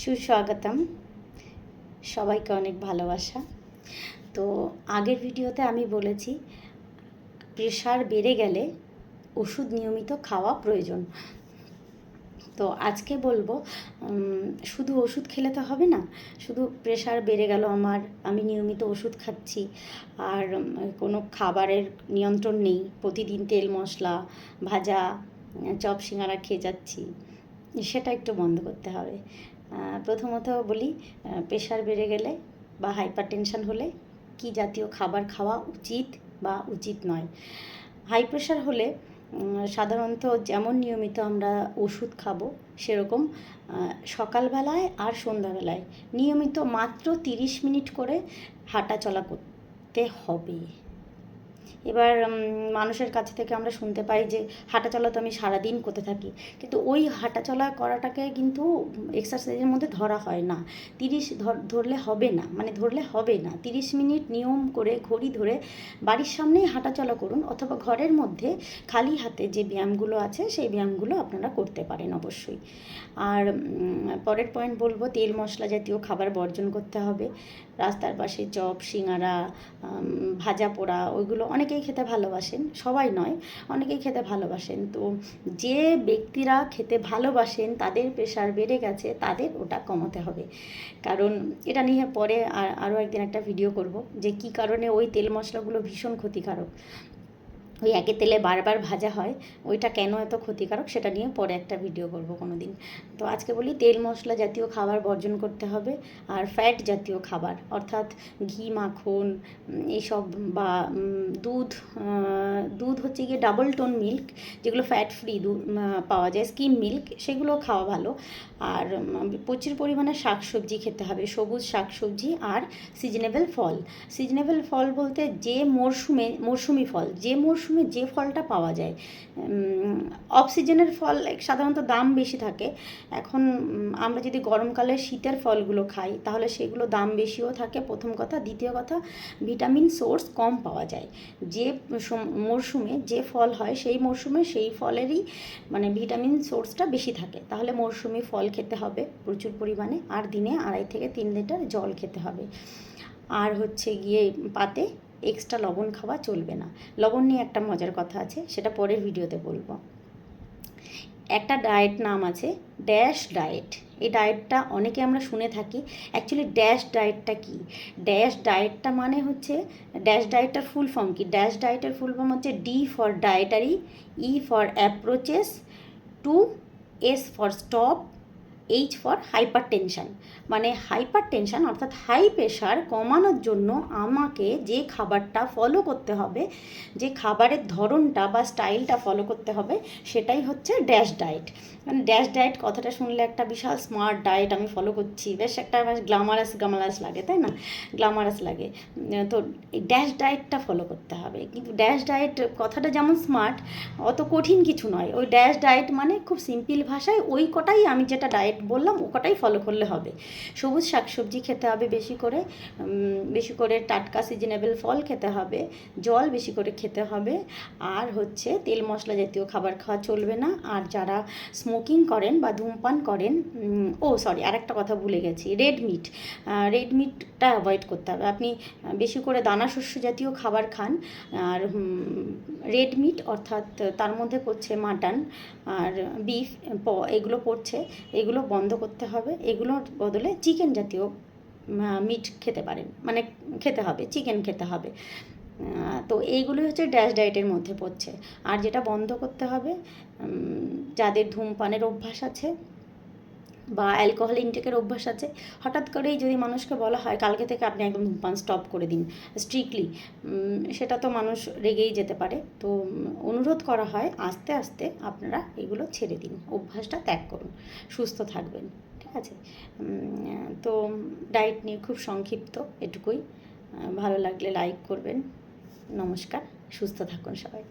সুস্বাগতম। সবাইকে অনেক ভালোবাসা। তো আগের ভিডিওতে আমি বলেছি প্রেশার বেড়ে গেলে ওষুধ নিয়মিত খাওয়া প্রয়োজন। তো আজকে বলবো শুধু ওষুধ খেলে তো হবে না। শুধু প্রেশার বেড়ে গেল আমার, আমি নিয়মিত ওষুধ খাচ্ছি আর কোনো খাবারের নিয়ন্ত্রণ নেই, প্রতিদিন তেল মশলা ভাজা চপ সিঙ্গারা খেয়ে যাচ্ছি, সেটা একটু বন্ধ করতে হবে। প্রথমত বলি, প্রেশার বেড়ে গেলে বা হাইপার টেনশন হলে কি জাতীয় খাবার খাওয়া উচিত বা উচিত নয়। হাই প্রেশার হলে সাধারণত যেমন নিয়মিত আমরা ওষুধ খাবো সেরকম সকালবেলায় আর সন্ধ্যাবেলায় নিয়মিত মাত্র 30 মিনিট করে হাঁটা চলা করতে হবে। এবার মানুষের কাছ থেকে আমরা শুনতে পাই যে হাঁটাচলা তো আমি সারাদিন করতে থাকি, কিন্তু ওই হাঁটাচলা করাটাকে কিন্তু এক্সারসাইজের মধ্যে ধরা হয় না। 30 ধরলে হবে না, মানে ধরলে হবে না। 30 মিনিট নিয়ম করে ঘড়ি ধরে বাড়ির সামনেই হাঁটাচলা করুন, অথবা ঘরের মধ্যে খালি হাতে যে ব্যায়ামগুলো আছে সেই ব্যায়ামগুলো আপনারা করতে পারেন অবশ্যই। আর পরের পয়েন্ট বলবো, তেল মশলা জাতীয় খাবার বর্জন করতে হবে। রাস্তার পাশে চপ সিঙ্গারা ভাজা পোড়া ওইগুলো অনেকেই খেতে ভালোবাসেন, সবাই নয়, অনেকেই খেতে ভালোবাসেন। তো যে ব্যক্তিরা খেতে ভালোবাসেন তাদের প্রেশার বেড়ে গেছে, তাদের ওটা কমাতে হবে। কারণ এটা নিয়ে পরে আরও একদিন একটা ভিডিও করব যে কী কারণে ওই তেল মশলাগুলো ভীষণ ক্ষতিকারক। ওই একই তেলে বারবার ভাজা হয়, ওইটা কেন এত ক্ষতিকারক সেটা নিয়ে পরে একটা ভিডিও করব কোনো দিন। তো আজকে বলি, তেল মশলা জাতীয় খাবার বর্জন করতে হবে। আর ফ্যাট জাতীয় খাবার অর্থাৎ ঘি মাখন এইসব, বা দুধ হচ্ছে গিয়ে ডাবল টোন মিল্ক, যেগুলো ফ্যাট ফ্রি দুধ পাওয়া যায়, স্কিম মিল্ক, সেগুলো খাওয়া ভালো। আর প্রচুর পরিমাণে শাকসবজি খেতে হবে, সবুজ শাকসবজি আর সিজনেবল ফল। সিজনেবল ফল বলতে যে মরশুমি ফল, যে মরশুমে যে ফলটা পাওয়া যায়। অফ সিজনের ফল সাধারণত দাম বেশি থাকে। এখন আমরা যদি গরমকালে শীতের ফলগুলো খাই তাহলে সেগুলো দাম বেশিও থাকে, প্রথম কথা। দ্বিতীয় কথা, ভিটামিন সোর্স কম পাওয়া যায়। যে মরশুমে যে ফল হয় সেই মরশুমে সেই ফলেরই মানে ভিটামিন সোর্সটা বেশি থাকে। তাহলে মরশুমি ফল খেতে হবে প্রচুর পরিমাণে, আর দিনে 2.5 থেকে 3 লিটার জল খেতে হবে। আর হচ্ছে গিয়ে পাতে এক্সট্রা লবণ খাওয়া চলবে না। লবণ নিয়ে একটা মজার কথা আছে, সেটা পরের ভিডিওতে বলবো। একটা ডায়েট নাম আছে ড্যাশ ডায়েট। এই ডায়েটটা অনেকে আমরা শুনে থাকি। অ্যাকচুয়ালি ড্যাশ ডায়েটটা কি? ড্যাশ ডায়েটটা মানে হচ্ছে, ড্যাশ ডায়েটটার ফুল ফর্ম কি? ড্যাশ ডায়েটের ফুল ফর্ম হচ্ছে D for dietary, E for approaches, to S for stop, H for hypertension. মানে হাইপার টেনশান অর্থাৎ হাই প্রেশার কমানোর জন্য আমাকে যে খাবারটা ফলো করতে হবে, যে খাবারের ধরনটা বা স্টাইলটা ফলো করতে হবে, সেটাই হচ্ছে ড্যাশ ডায়েট। মানে ড্যাশ ডায়েট কথাটা শুনলে একটা বিশাল স্মার্ট ডায়েট আমি ফলো করছি, বেশ একটা বেশ গ্লামারাস লাগে, তাই না? গ্লামারাস লাগে। তো এই ড্যাশ ডায়েটটা ফলো করতে হবে। কিন্তু ড্যাশ ডায়েট কথাটা যেমন স্মার্ট, অত কঠিন কিছু নয়। ওই ড্যাশ ডায়েট মানে খুব সিম্পল ভাষায় ওই কটাই, আমি যেটা ডায়েট বললাম ও কটাই ফলো করলে হবে। সবুজ শাকসবজি খেতে হবে বেশি করে টাটকা সিজনেবল ফল খেতে হবে, জল বেশি করে খেতে হবে। আর হচ্ছে তেল মশলা জাতীয় খাবার খাওয়া চলবে না। আর যারা স্মোকিং করেন বা ধূমপান করেন, আর একটা কথা ভুলে গেছি, রেড মিটটা অ্যাভয়েড করতে হবে। আপনি বেশি করে দানা শস্য জাতীয় খাবার খান, আর রেড মিট অর্থাৎ তার মধ্যে পড়ছে মাটন আর বিফ, এগুলো পড়ছে, এগুলো বন্ধ করতে হবে। এগুলোর বদলে চিকেন জাতীয় মিট খেতে পারেন, মানে খেতে হবে, চিকেন খেতে হবে। তো এইগুলোই হচ্ছে ড্যাশ ডায়েটের মধ্যে পড়ছে। আর যেটা বন্ধ করতে হবে, যাদের ধূমপানের অভ্যাস আছে বা অ্যালকোহল ইনটেকের অভ্যাস আছে, হঠাৎ করেই যদি মানুষকে বলা হয় কালকে থেকে আপনি একদম ধূমপান স্টপ করে দিন স্ট্রিক্টলি, সেটা তো মানুষ রেগেই যেতে পারে। তো অনুরোধ করা হয় আস্তে আস্তে আপনারা এগুলো ছেড়ে দিন, অভ্যাসটা ত্যাগ করুন, সুস্থ থাকবেন। ঠিক আছে? তো ডায়েট নিয়ে খুব সংক্ষিপ্ত এটুকুই। ভালো লাগলে লাইক করবেন। নমস্কার, সুস্থ থাকুন সবাই।